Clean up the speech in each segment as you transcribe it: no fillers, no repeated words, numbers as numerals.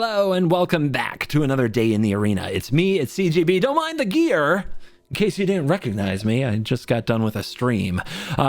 Hello and welcome back to another day in the arena. It's me, it's CGB. Don't mind the gear. In case you didn't recognize me, I just got done with a stream.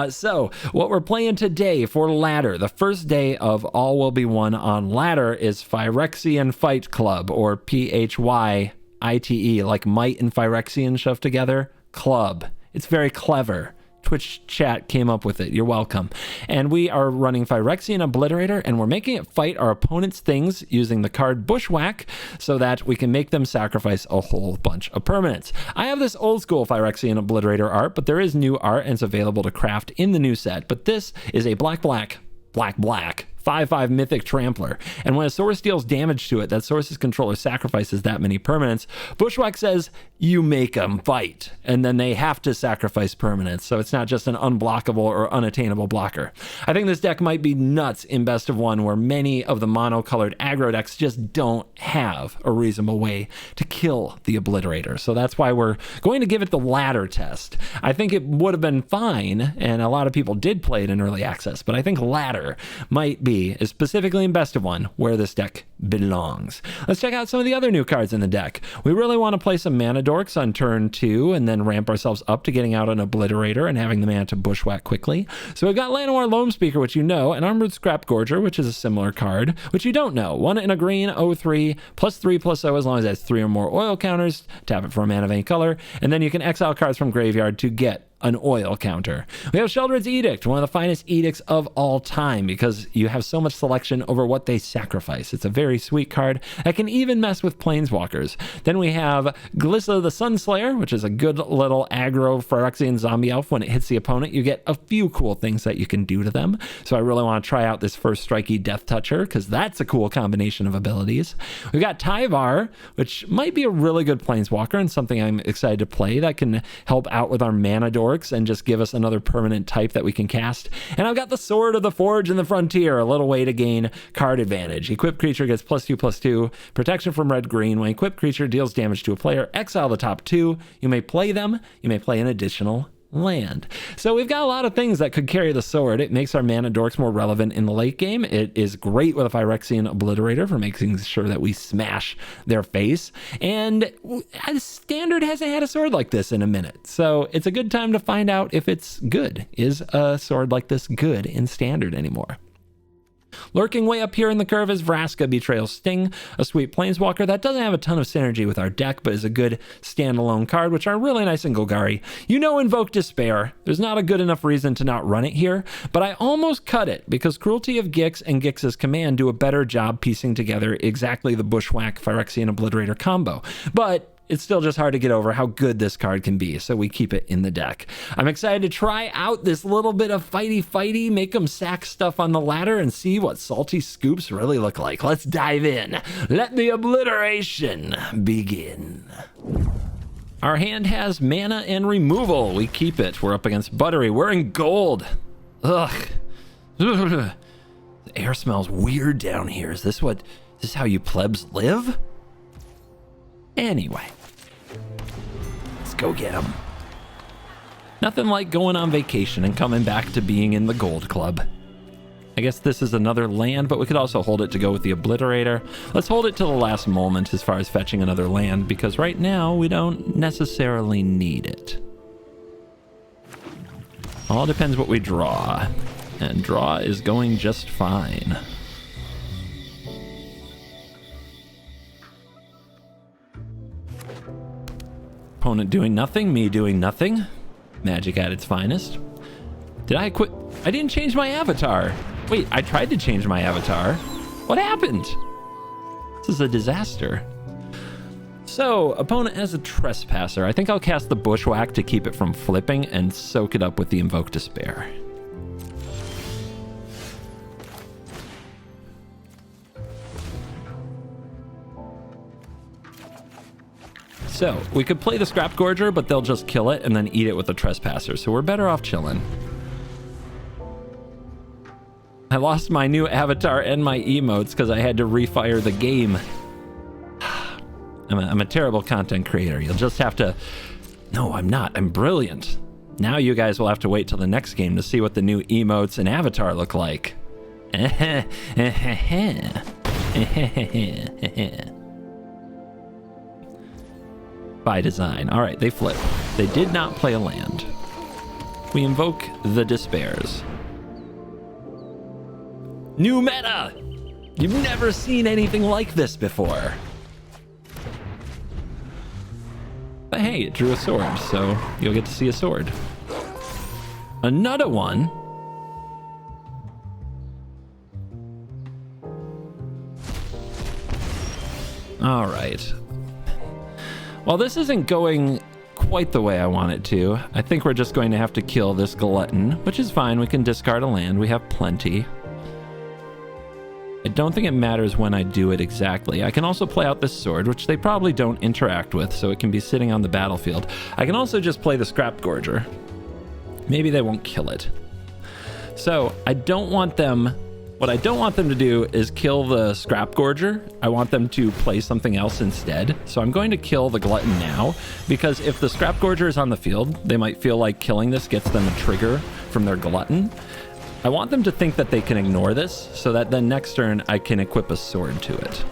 So what we're playing today for ladder, the first day of All Will Be One on ladder, is Phyrexian Fight Club, or Pyite, like might and Phyrexian shoved together, club. It's very clever. Twitch chat came up with it. You're welcome. And we are running Phyrexian Obliterator, and we're making it fight our opponent's things using the card Bushwhack so that we can make them sacrifice a whole bunch of permanents. I have this old school Phyrexian Obliterator art, but there is new art and it's available to craft in the new set. But this is a black 5/5 Mythic Trampler, and when a source deals damage to it, that source's controller sacrifices that many permanents. Bushwhack says you make them fight, and then they have to sacrifice permanents, so it's not just an unblockable or unattainable blocker. I think this deck might be nuts in best of one, where many of the mono-colored aggro decks just don't have a reasonable way to kill the Obliterator, so that's why we're going to give it the ladder test. I think it would have been fine, and a lot of people did play it in early access, but I think ladder might be, specifically in best of one, where this deck belongs. Let's check out some of the other new cards in the deck. We really want to play some mana dorks on turn 2 and then ramp ourselves up to getting out an Obliterator and having the mana to Bushwhack quickly. So we've got Llanowar Loam Speaker, which you know, and Armored Scrap Gorger, which is a similar card, which you don't know. 1 in a green, 0/3, +3/+0 as long as it has 3 or more oil counters. Tap it for a mana of any color, and then you can exile cards from graveyard to get an oil counter. We have Sheoldred's Edict, one of the finest edicts of all time, because you have so much selection over what they sacrifice. It's a very sweet card that can even mess with planeswalkers. Then we have Glissa the Sunslayer, which is a good little aggro Phyrexian zombie elf. When it hits the opponent, you get a few cool things that you can do to them. So I really want to try out this first strikey Death Toucher, because that's a cool combination of abilities. We've got Tyvar, which might be a really good planeswalker and something I'm excited to play that can help out with our mana door and just give us another permanent type that we can cast. And I've got the Sword of the Forge and the Frontier, a little way to gain card advantage. Equipped creature gets +2/+2 protection from red-green. When equipped creature deals damage to a player, exile the top 2. You may play them. You may play an additional land. So we've got a lot of things that could carry the sword. It makes our mana dorks more relevant in the late game. It is great with a Phyrexian Obliterator for making sure that we smash their face. And Standard hasn't had a sword like this in a minute. So it's a good time to find out if it's good. Is a sword like this good in Standard anymore? Lurking way up here in the curve is Vraska Betrayal Sting, a sweet planeswalker that doesn't have a ton of synergy with our deck, but is a good standalone card, which are really nice in Golgari. You know, Invoke Despair. There's not a good enough reason to not run it here, but I almost cut it because Cruelty of Gix and Gix's Command do a better job piecing together exactly the Bushwhack Phyrexian Obliterator combo. But it's still just hard to get over how good this card can be, so we keep it in the deck. I'm excited to try out this little bit of fighty, make them sack stuff on the ladder and see what salty scoops really look like. Let's dive in. Let the obliteration begin. Our hand has mana and removal. We keep it. We're up against Buttery. We're in gold. Ugh. The air smells weird down here. Is this how you plebs live? Anyway, let's go get them. Nothing like going on vacation and coming back to being in the Gold Club. I guess this is another land, but we could also hold it to go with the Obliterator. Let's hold it to the last moment as far as fetching another land, because right now we don't necessarily need it. All depends what we draw, and draw is going just fine. Opponent doing nothing, me doing nothing. Magic at its finest. Did I quit? I didn't change my avatar. Wait, I tried to change my avatar. What happened? This is a disaster. So, opponent has a Trespasser. I think I'll cast the Bushwhack to keep it from flipping and soak it up with the Invoke Despair. So, we could play the Scrap Gorger, but they'll just kill it and then eat it with the Trespasser, so we're better off chilling. I lost my new avatar and my emotes because I had to refire the game. I'm a terrible content creator. You'll just have to... No, I'm not. I'm brilliant. Now you guys will have to wait till the next game to see what the new emotes and avatar look like. By design. All right, they flip. They did not play a land. We invoke the Despairs. New meta! You've never seen anything like this before. But hey, it drew a sword, so you'll get to see a sword. Another one. All right. Well, this isn't going quite the way I want it to. I think we're just going to have to kill this glutton, which is fine. We can discard a land. We have plenty. I don't think it matters when I do it exactly. I can also play out this sword, which they probably don't interact with, so it can be sitting on the battlefield. I can also just play the Scrap Gorger. Maybe they won't kill it. So I don't want them... What I don't want them to do is kill the Scrap Gorger. I want them to play something else instead. So I'm going to kill the glutton now, because if the Scrap Gorger is on the field, they might feel like killing this gets them a trigger from their glutton. I want them to think that they can ignore this, so that then next turn I can equip a sword to it.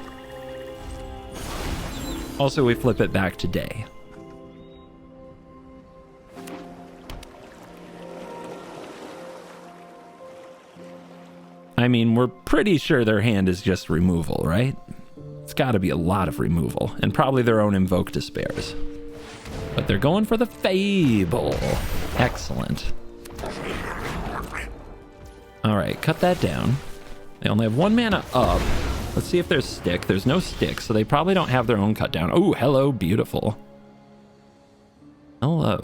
Also, we flip it back to day. I mean, we're pretty sure their hand is just removal, right? It's got to be a lot of removal, and probably their own Invoke Despairs. But they're going for the Fable. Excellent. All right, cut that down. They only have 1 mana up. Let's see if there's stick. There's no stick, so they probably don't have their own cut down. Oh, hello, beautiful. Hello.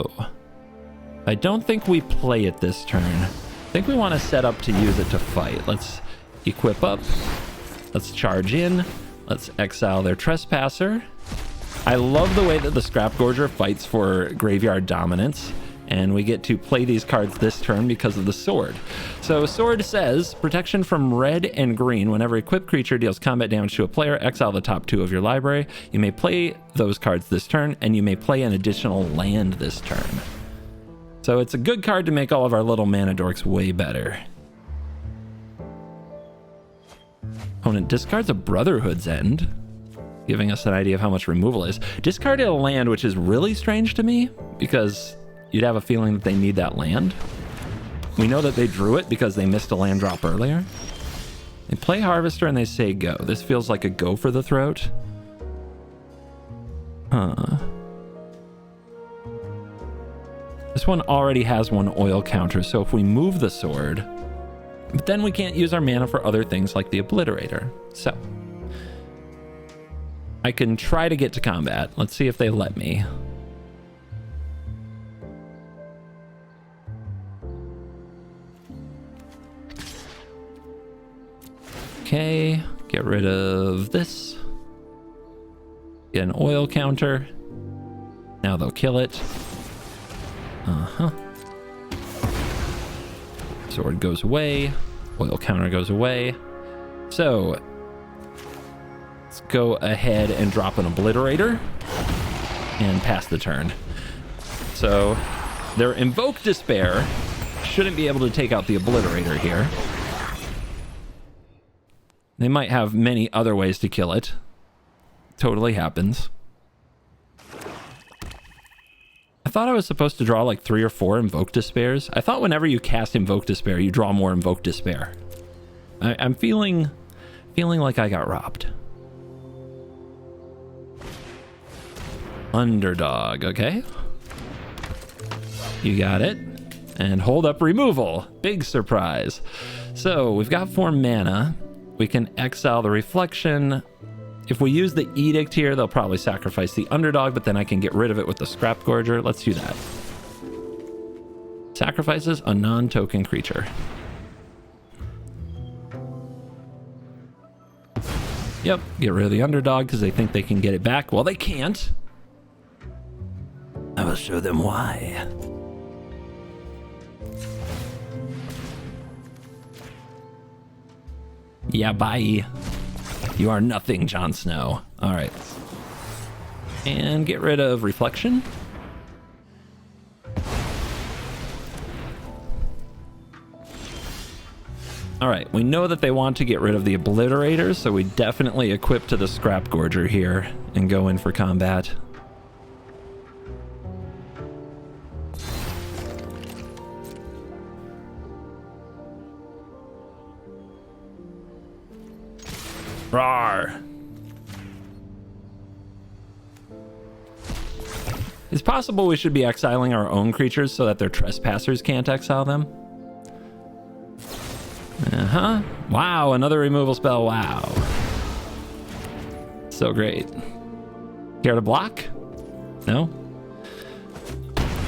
I don't think we play it this turn. I think we want to set up to use it to fight. Let's equip up. Let's charge in. Let's exile their Trespasser. I love the way that the Scrap Gorger fights for graveyard dominance. And we get to play these cards this turn because of the sword. So sword says, protection from red and green. Whenever equipped creature deals combat damage to a player, exile the top 2 of your library. You may play those cards this turn, and you may play an additional land this turn. So it's a good card to make all of our little mana dorks way better. Opponent discards a Brotherhood's End, giving us an idea of how much removal is. Discarded a land, which is really strange to me, because you'd have a feeling that they need that land. We know that they drew it because they missed a land drop earlier. They play Harvester and they say go. This feels like a go for the throat. Huh. This one already has 1 oil counter, so if we move the sword, but then we can't use our mana for other things like the Obliterator. So I can try to get to combat. Let's see if they let me. Okay, get rid of this. Get an oil counter. Now they'll kill it. Sword goes away. Oil counter goes away. So let's go ahead and drop an Obliterator and pass the turn. So their Invoke Despair shouldn't be able to take out the Obliterator here. They might have many other ways to kill it. Totally happens. I thought I was supposed to draw like 3 or 4 Invoke Despairs. I thought whenever you cast Invoke Despair, you draw more Invoke Despair. I'm feeling like I got robbed. Underdog, okay. You got it. And hold up removal. Big surprise. So we've got 4 mana. We can exile the Reflection. If we use the Edict here, they'll probably sacrifice the Underdog, but then I can get rid of it with the Scrap Gorger. Let's do that. Sacrifices a non-token creature. Yep, get rid of the Underdog because they think they can get it back. Well, they can't. I will show them why. Yeah, bye. You are nothing, Jon Snow. All right. And get rid of Reflection. All right, we know that they want to get rid of the Obliterator, so we definitely equip to the Scrap Gorger here and go in for combat. Rawr! It's possible we should be exiling our own creatures so that their trespassers can't exile them. Uh-huh. Wow, another removal spell. Wow. So great. Care to block? No?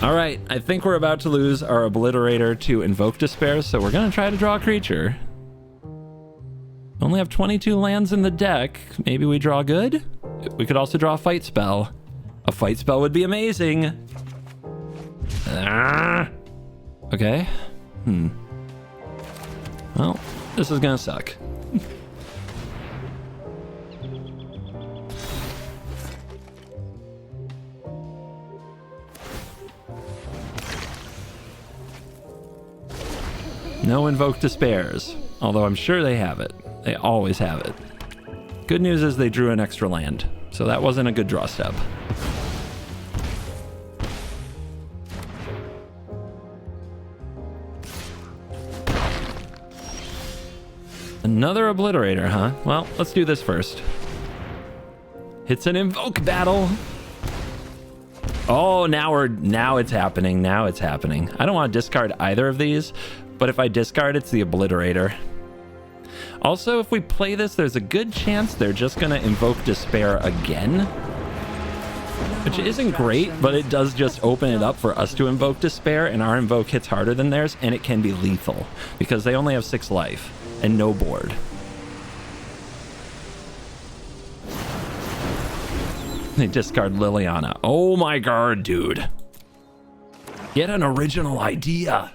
All right, I think we're about to lose our Obliterator to Invoke Despair, so we're going to try to draw a creature. Only have 22 lands in the deck. Maybe we draw good? We could also draw a fight spell. A fight spell would be amazing. Okay. Well, this is gonna suck. No Invoke Despairs, although I'm sure they have it. They always have it. Good news is they drew an extra land, so that wasn't a good draw step. Another Obliterator, huh? Well, let's do this first. It's an Invoke battle. Oh, now it's happening. Now it's happening. I don't want to discard either of these, but if I discard, it's the Obliterator. Also, if we play this, there's a good chance they're just going to Invoke Despair again, which isn't great, but it does just open it up for us to Invoke Despair, and our Invoke hits harder than theirs, and it can be lethal because they only have 6 life and no board. They discard Liliana. Oh my god, dude. Get an original idea.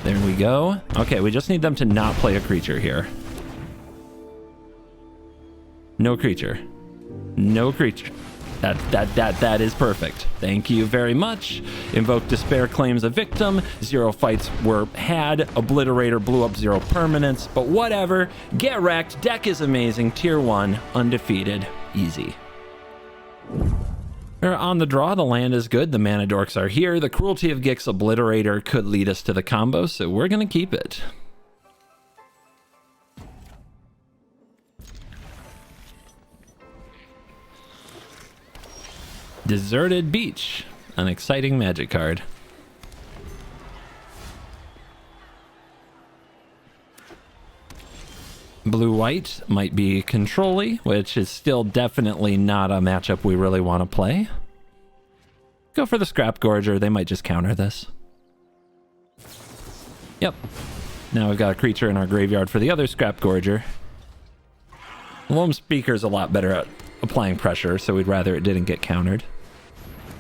There we go. Okay, we just need them to not play a creature here. No creature. No creature. That is perfect. Thank you very much. Invoke Despair claims a victim. 0 fights were had. Obliterator blew up 0 permanents, but whatever. Get wrecked. Deck is amazing. Tier 1, undefeated. Easy. On the draw, the land is good. The mana dorks are here. The Cruelty of Gix Obliterator could lead us to the combo, so we're going to keep it. Deserted Beach, an exciting Magic card. Blue-white might be control-y, which is still definitely not a matchup we really want to play. Go for the Scrap Gorger, they might just counter this. Yep. Now we've got a creature in our graveyard for the other Scrap Gorger. Loam Speaker's a lot better at applying pressure, so we'd rather it didn't get countered.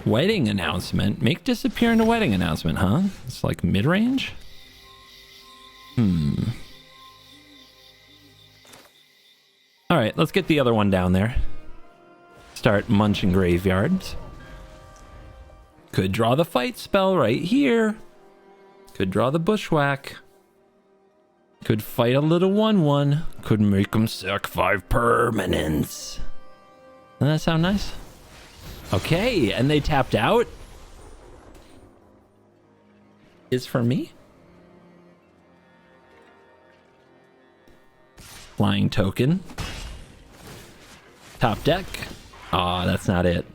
Wedding Announcement. Make disappear into Wedding Announcement, huh? It's like mid-range? Alright, let's get the other one down there. Start munching graveyards. Could draw the fight spell right here. Could draw the Bushwhack. Could fight a little 1/1. Could make them sack 5 permanents. Doesn't that sound nice? Okay, and they tapped out. Is for me? Flying token. Top deck. Aw, that's not it.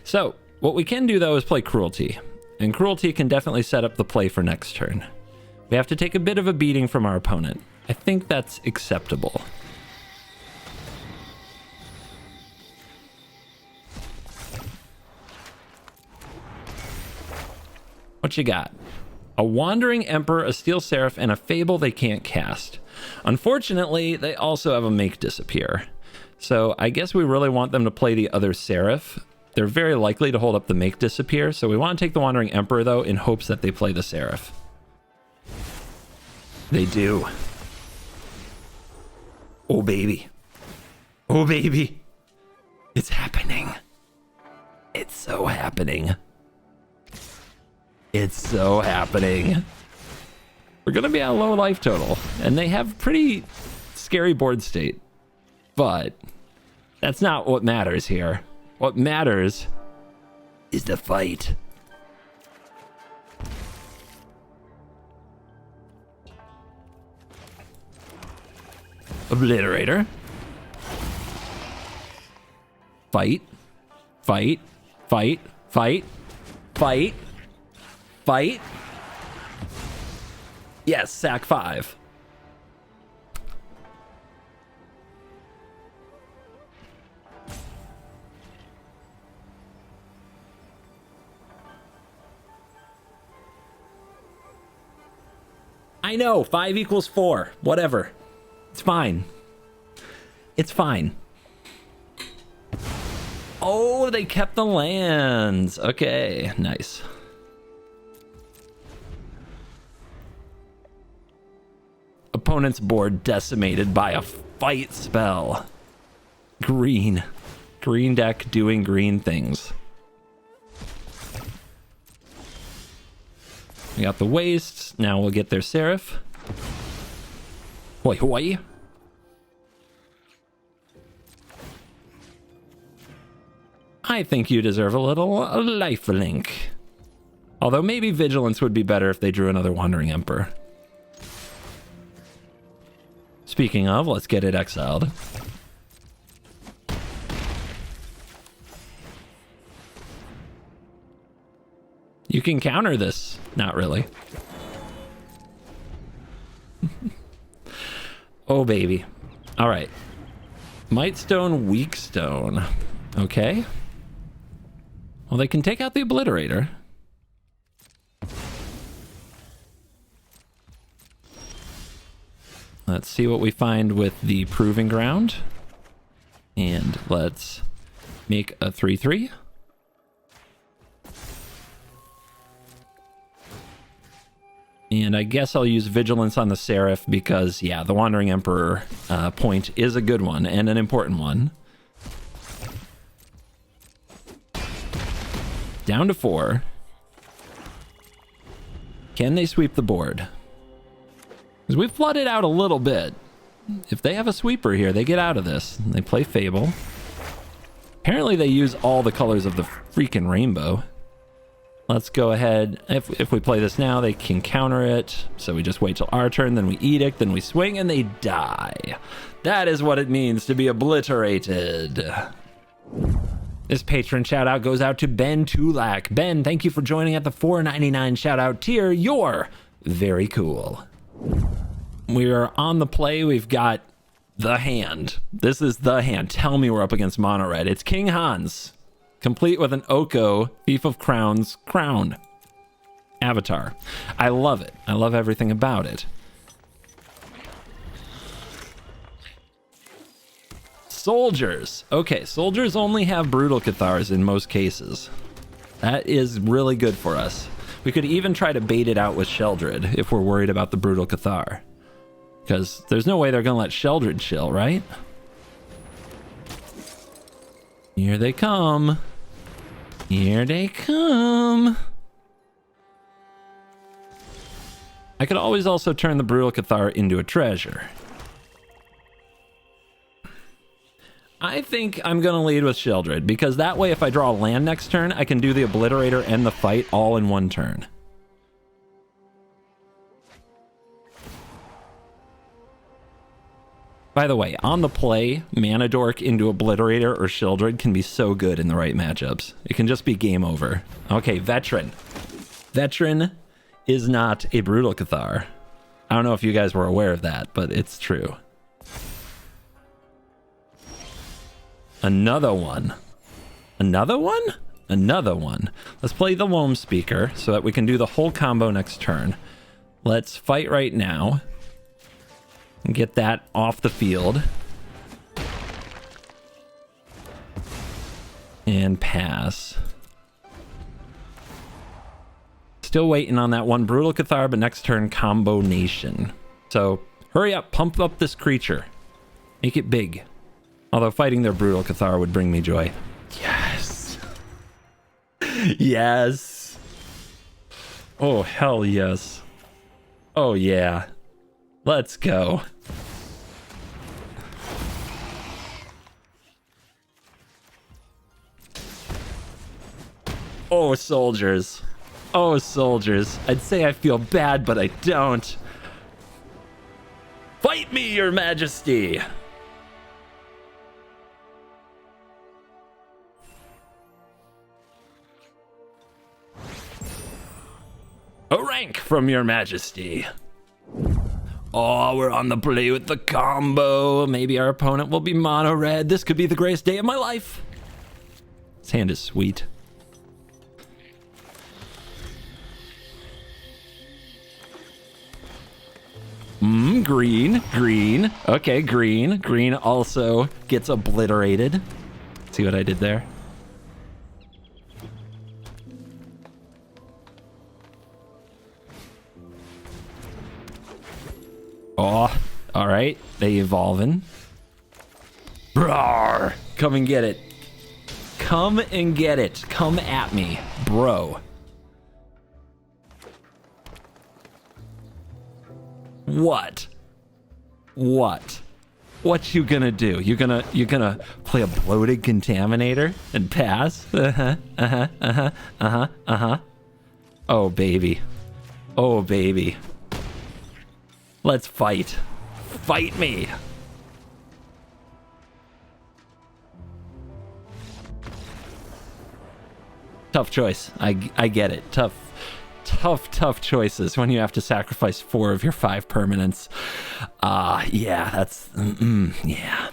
So, what we can do though is play Cruelty. And Cruelty can definitely set up the play for next turn. We have to take a bit of a beating from our opponent. I think that's acceptable. What you got? A Wandering Emperor, a Steel Seraph, and a Fable they can't cast. Unfortunately, they also have a Make Disappear. So I guess we really want them to play the other Seraph. They're very likely to hold up the Make Disappear, so we want to take the Wandering Emperor, though, in hopes that they play the Seraph. They do. Oh, baby. Oh, baby. It's happening. It's so happening. It's so happening. We're going to be at a low life total. And they have pretty scary board state. But that's not what matters here. What matters is the fight. Obliterator. Fight. Fight. Fight. Fight. Fight. Fight. Yes, sack 5. I know, 5 equals 4. Whatever. It's fine. It's fine. Oh, they kept the lands. Okay, nice. Opponent's board decimated by a fight spell. Green. Green deck doing green things. We got the wastes. Now we'll get their Seraph. Hoi hoi. I think you deserve a little life link. Although maybe Vigilance would be better if they drew another Wandering Emperor. Speaking of, let's get it exiled. You can counter this. Not really. Oh, baby. All right. Might Stone, Weak Stone. Okay. Well, they can take out the Obliterator. Let's see what we find with the Proving Ground. And let's make a 3/3. And I guess I'll use Vigilance on the Seraph because, yeah, the Wandering Emperor point is a good one and an important one. Down to 4. Can they sweep the board? Because we've flooded out a little bit. If they have a sweeper here, they get out of this. They play Fable. Apparently they use all the colors of the freaking rainbow. Let's go ahead. If we play this now, they can counter it. So we just wait till our turn, then we Edict, then we swing, and they die. That is what it means to be obliterated. This patron shout out goes out to Ben Tulak. Ben, thank you for joining at the $4.99 shout out tier. You're very cool. We are on the play. We've got the hand. This is the hand. Tell me we're up against mono red. It's King Hans, complete with an Oko Thief of Crowns crown avatar. I love it. I love everything about it. Soldiers. Okay, soldiers only have Brutal Cathars in most cases. That is really good for us. We could even try to bait it out with Sheldred if we're worried about the Brutal Cathar. Because there's no way they're going to let Sheldred chill, right? Here they come. Here they come. I could always also turn the Brutal Cathar into a treasure. I think I'm going to lead with Sheldred, because that way if I draw a land next turn, I can do the Obliterator and the fight all in one turn. By the way, on the play, Mana Dork into Obliterator or Sheldred can be so good in the right matchups. It can just be game over. Okay, Veteran. Veteran is not a Brutal Cathar. I don't know if you guys were aware of that, but it's true. Another one. Another one? Another one. Let's play the Loam Speaker so that we can do the whole combo next turn. Let's fight right now. And get that off the field. And pass. Still waiting on that one Brutal Cathar, but next turn Combo Nation. So hurry up, pump up this creature. Make it big. Although fighting their Brutal Cathar would bring me joy. Yes. Yes. Oh, hell yes. Oh, yeah. Let's go. Oh, soldiers. Oh, soldiers. I'd say I feel bad, but I don't. Fight me, your majesty. A rank from your majesty. Oh, we're on the play with the combo. Maybe our opponent will be mono red. This could be the greatest day of my life. This hand is sweet. Green, green. Okay, green. Green also gets obliterated. See what I did there? Oh, all right. They evolving. Brawr. Come and get it. Come and get it. Come at me, bro. What? What? What you gonna do? You gonna play a bloated contaminator and pass? Oh baby. Oh baby. Let's fight. Fight me. Tough choice. I get it. Tough choices when you have to sacrifice 4 of your 5 permanents. Yeah, that's yeah.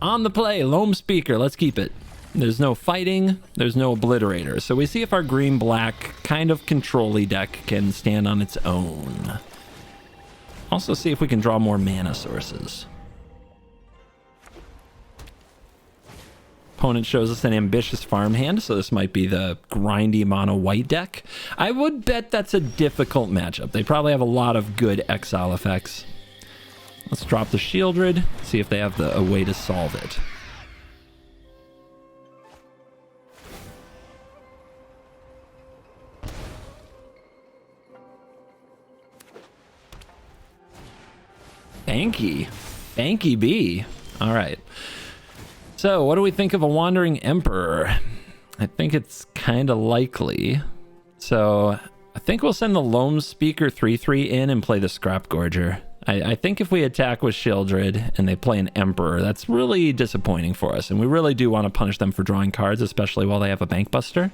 On the play, Loam Speaker. Let's keep it. There's no fighting. There's no Obliterator. So we see if our green-black kind of control-y deck can stand on its own. Also see if we can draw more mana sources. Opponent shows us an ambitious farm hand, so this might be the grindy mono white deck. I would bet that's a difficult matchup. They probably have a lot of good exile effects. Let's drop the Shieldred, see if they have a way to solve it. Banky B. All right. So, what do we think of a Wandering Emperor? I think it's kind of likely. So, I think we'll send the Loam Speaker 3/3 in and play the Scrap Gorger. I think if we attack with Shieldred and they play an Emperor, that's really disappointing for us. And we really do want to punish them for drawing cards, especially while they have a Bankbuster.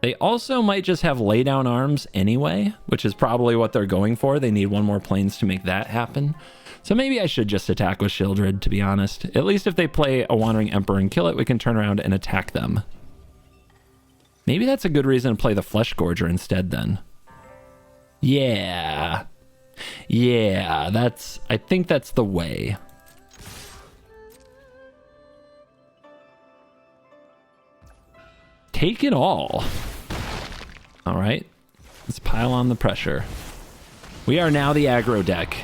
They also might just have laydown arms anyway, which is probably what they're going for. They need 1 more planes to make that happen. So maybe I should just attack with Shieldred, to be honest. At least if they play a Wandering Emperor and kill it, we can turn around and attack them. Maybe that's a good reason to play the Flesh Gorger instead then. Yeah. Yeah, I think that's the way. Take it all. All right. Let's pile on the pressure. We are now the aggro deck.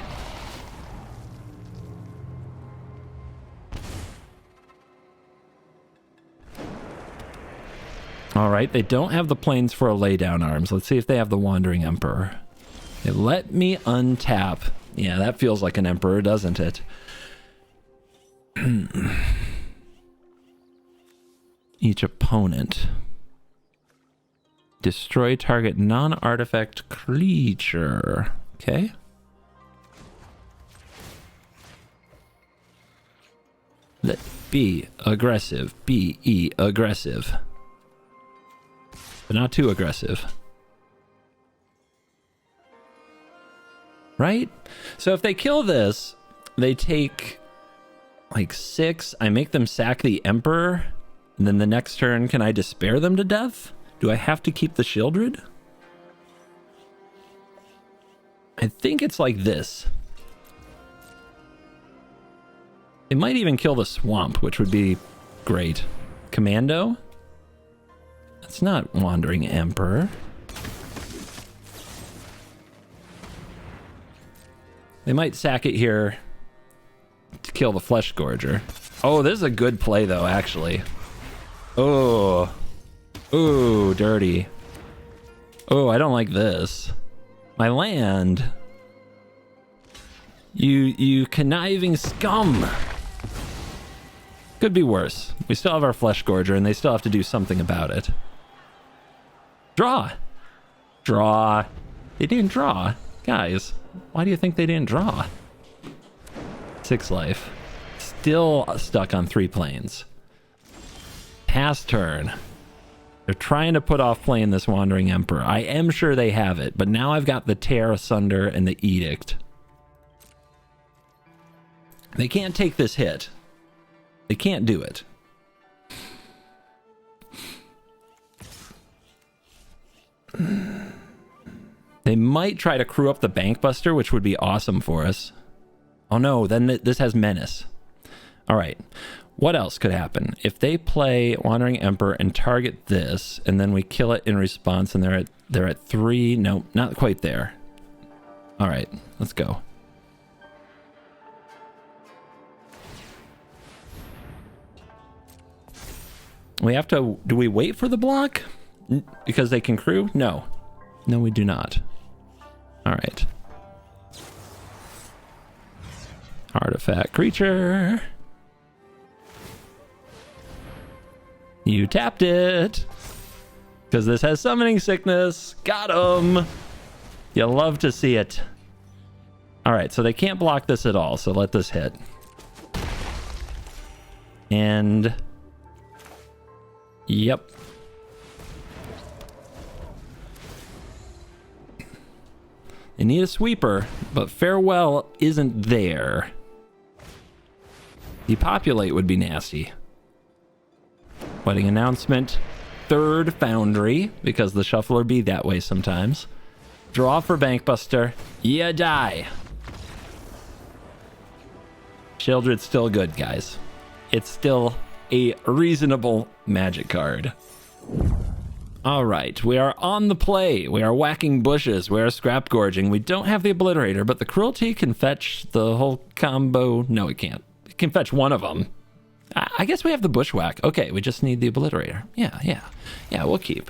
All right, they don't have the planes for a laydown arms. Let's see if they have the Wandering Emperor. They let me untap. Yeah, that feels like an Emperor, doesn't it? Each opponent. Destroy target non-artifact creature. Okay. Let be aggressive. Be aggressive. But not too aggressive. Right? So if they kill this, they take like 6. I make them sack the Emperor. And then the next turn, can I despair them to death? Do I have to keep the Shieldred? I think it's like this. It might even kill the Swamp, which would be great. Commando? That's not Wandering Emperor. They might sack it here to kill the Flesh Gorger. Oh, this is a good play, though, actually. Oh. Ooh, dirty. Oh, I don't like this. My land. You conniving scum. Could be worse. We still have our Flesh Gorger, and they still have to do something about it. Draw. Draw. They didn't draw. Guys, why do you think they didn't draw? 6 life. Still stuck on 3 planes. Pass turn. They're trying to put off playing this Wandering Emperor. I am sure they have it, but now I've got the Tear Asunder and the Edict. They can't take this hit. They can't do it. They might try to crew up the Bankbuster, which would be awesome for us. Oh no, then this has Menace. All right. What else could happen? If they play Wandering Emperor and target this, and then we kill it in response, and they're at 3. No, not quite there. All right, let's go. We have to... Do we wait for the block? Because they can crew? No. No, we do not. All right. Artifact creature. You tapped it. Because this has Summoning Sickness. Got him. You love to see it. All right, so they can't block this at all, so let this hit. And... Yep. They need a sweeper, but Farewell isn't there. Depopulate would be nasty. Wedding Announcement. 3rd Foundry, because the Shuffler be that way sometimes. Draw for Bankbuster. You die. Sheoldred's still good, guys. It's still a reasonable magic card. All right, we are on the play. We are whacking bushes. We are scrap gorging. We don't have the Obliterator, but the Cruelty can fetch the whole combo. No, it can't. It can fetch one of them. I guess we have the Bushwhack. Okay, we just need the Obliterator. Yeah, we'll keep.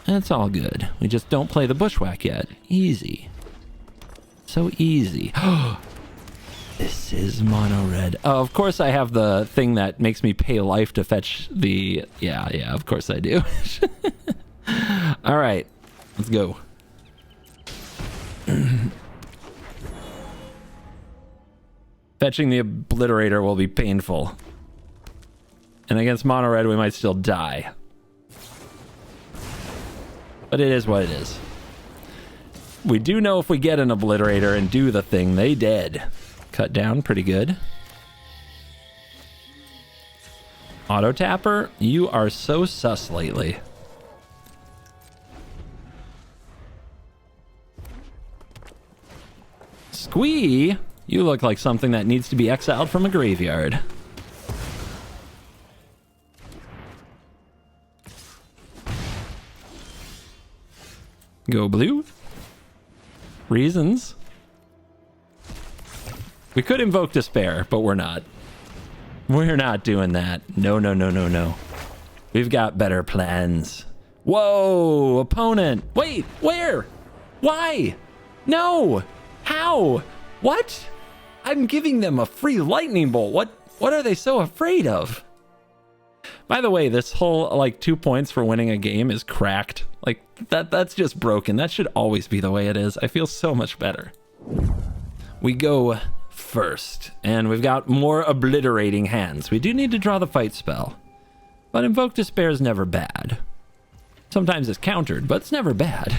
It's all good. We just don't play the Bushwhack yet. Easy. So easy. This is mono red. Oh, of course I have the thing that makes me pay life to fetch the... Yeah, of course I do. All right, let's go. Fetching the Obliterator will be painful. And against mono red, we might still die. But it is what it is. We do know if we get an Obliterator and do the thing, they dead. Cut down, pretty good. Auto Tapper, you are so sus lately. Squee, you look like something that needs to be exiled from a graveyard. Go blue. Reasons. We could invoke Despair, but we're not. We're not doing that. No. We've got better plans. Whoa, opponent. Wait, where? Why? No. How? What? I'm giving them a free lightning bolt. What are they so afraid of? By the way, this whole, like, 2 points for winning a game is cracked. Like, that's just broken. That should always be the way it is. I feel so much better. We go first, and we've got more obliterating hands. We do need to draw the fight spell, but Invoke Despair is never bad. Sometimes it's countered, but it's never bad.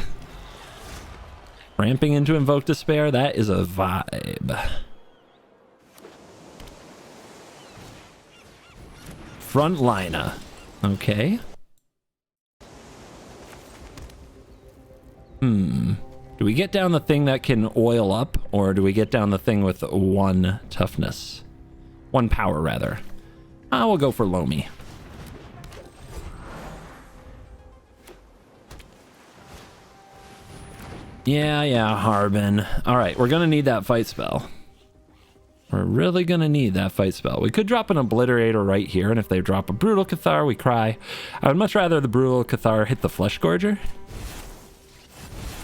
Ramping into Invoke Despair, that is a vibe. Frontliner. Okay. Do we get down the thing that can oil up, or do we get down the thing with 1 toughness? 1 power, rather. We'll go for Lomi. Yeah, Harbin. All right, we're going to need that fight spell. We're really going to need that fight spell. We could drop an Obliterator right here, and if they drop a Brutal Cathar, we cry. I would much rather the Brutal Cathar hit the Flesh Gorger.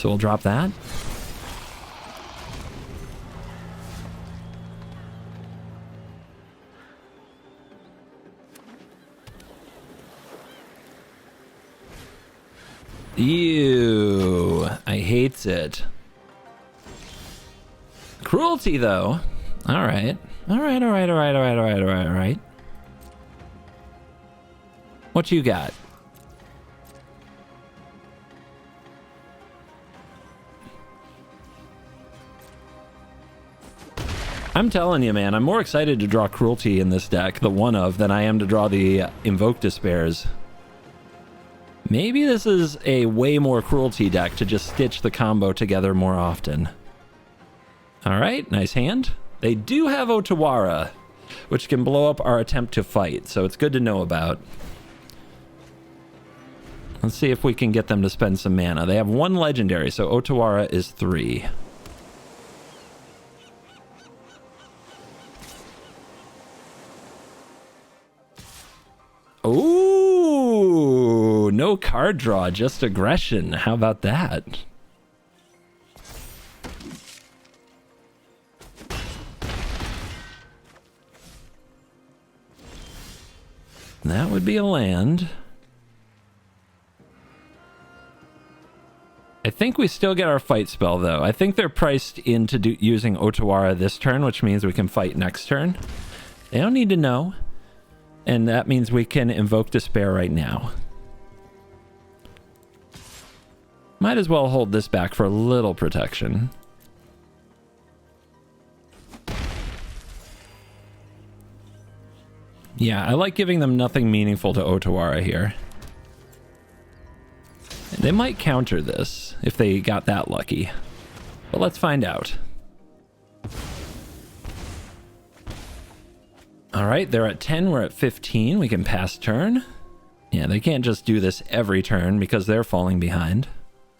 So we'll drop that. Ew, I hates it. Cruelty, though. All right. All right, all right, all right, all right, all right, all right, all right. What you got? I'm telling you, man, I'm more excited to draw Cruelty in this deck, the one of, than I am to draw the Invoke Despairs. Maybe this is a way more Cruelty deck to just stitch the combo together more often. Alright, nice hand. They do have Otawara, which can blow up our attempt to fight, so it's good to know about. Let's see if we can get them to spend some mana. They have 1 legendary, so Otawara is 3. Ooh, no card draw, just aggression. How about that? That would be a land. I think we still get our fight spell, though. I think they're priced into using Otawara this turn, which means we can fight next turn. They don't need to know. And that means we can Invoke Despair right now. Might as well hold this back for a little protection. Yeah, I like giving them nothing meaningful to Otawara here. They might counter this if they got that lucky. But let's find out. Alright, they're at 10, we're at 15. We can pass turn. Yeah, they can't just do this every turn because they're falling behind.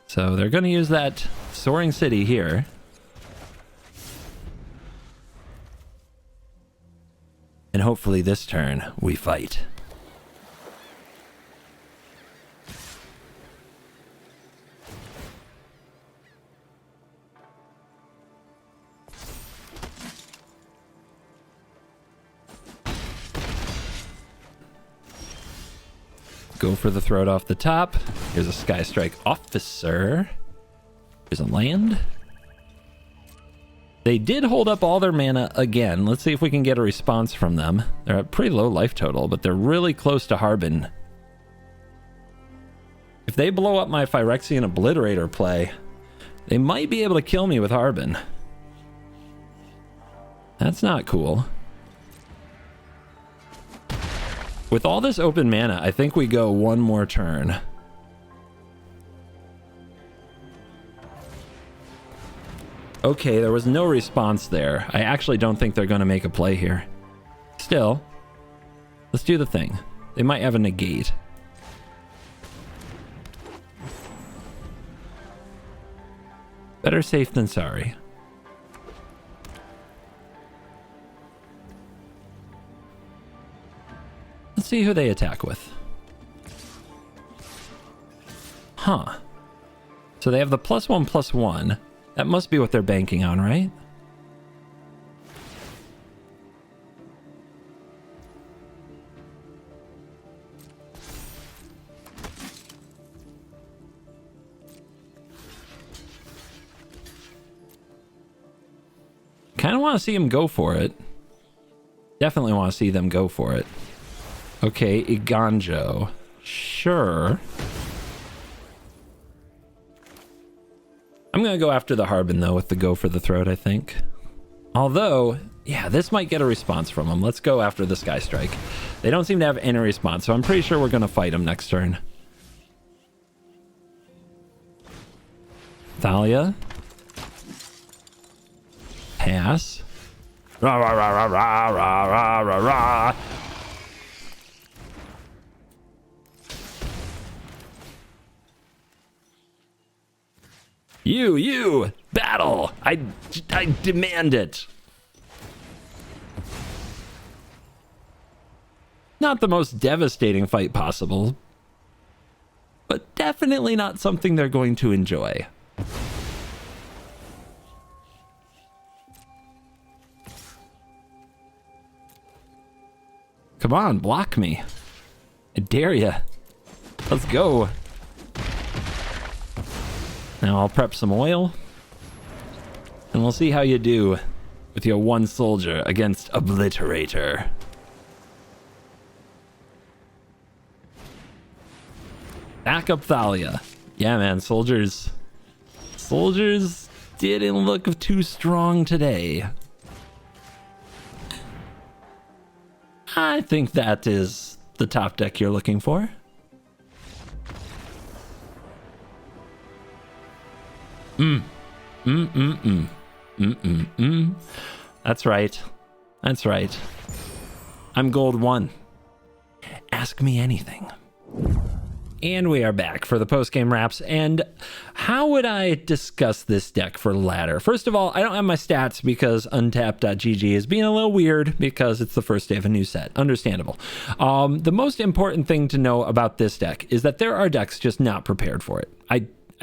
So they're going to use that Soaring City here. And hopefully this turn we fight. Go for the throat off the top. Here's a Sky Strike Officer. Here's a land. They did hold up all their mana again. Let's see if we can get a response from them. They're at pretty low life total, but they're really close to Harbin. If they blow up my Phyrexian Obliterator play, they might be able to kill me with Harbin. That's not cool. With all this open mana, I think we go one more turn. Okay, there was no response there. I actually don't think they're going to make a play here. Still, let's do the thing. They might have a negate. Better safe than sorry. Let's see who they attack with. Huh. So they have the +1/+1. That must be what they're banking on, right? Kind of want to see him go for it. Definitely want to see them go for it. Okay, Iganjo. Sure. I'm going to go after the Harbin, though, with the go for the throat, I think. Although, yeah, this might get a response from them. Let's go after the Sky Strike. They don't seem to have any response, so I'm pretty sure we're going to fight them next turn. Thalia. Pass. Rah, rah, rah, rah, rah, rah, rah, rah. You, battle! I demand it. Not the most devastating fight possible, but definitely not something they're going to enjoy. Come on, block me. I dare ya. Let's go. Now I'll prep some oil. And we'll see how you do with your one soldier against Obliterator. Backup Thalia. Yeah, man, soldiers didn't look too strong today. I think that is the top deck you're looking for. That's right. That's right. I'm gold 1. Ask me anything. And we are back for the post-game wraps. And how would I discuss this deck for ladder? First of all, I don't have my stats because untapped.gg is being a little weird because it's the first day of a new set. Understandable. The most important thing to know about this deck is that there are decks just not prepared for it.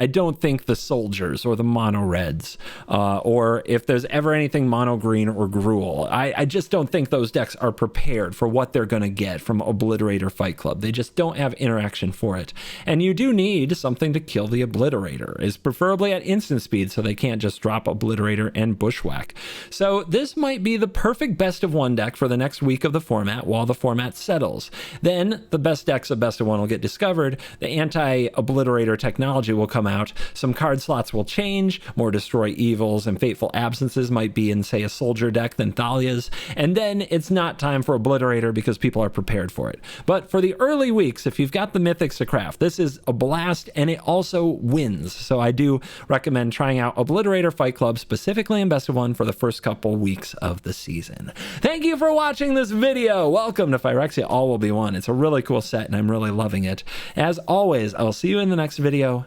I don't think the soldiers or the mono reds, or if there's ever anything mono green or gruel, I just don't think those decks are prepared for what they're going to get from Obliterator Fight Club. They just don't have interaction for it. And you do need something to kill the Obliterator, is preferably at instant speed so they can't just drop Obliterator and Bushwhack. So this might be the perfect best of one deck for the next week of the format while the format settles. Then the best decks of best of one will get discovered. The anti-Obliterator technology will come out. Some card slots will change. More Destroy Evils and Fateful Absences might be in, say, a soldier deck than Thalia's. And then it's not time for Obliterator because people are prepared for it. But for the early weeks, if you've got the mythics to craft, this is a blast and it also wins. So I do recommend trying out Obliterator Fight Club specifically in best of one for the first couple weeks of the season. Thank you for watching this video. Welcome to Phyrexia All Will Be One. It's a really cool set and I'm really loving it. As always, I will see you in the next video.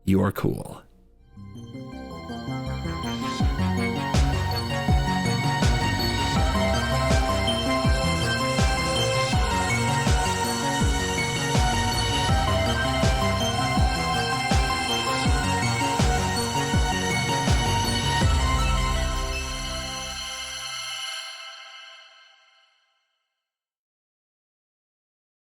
You are cool.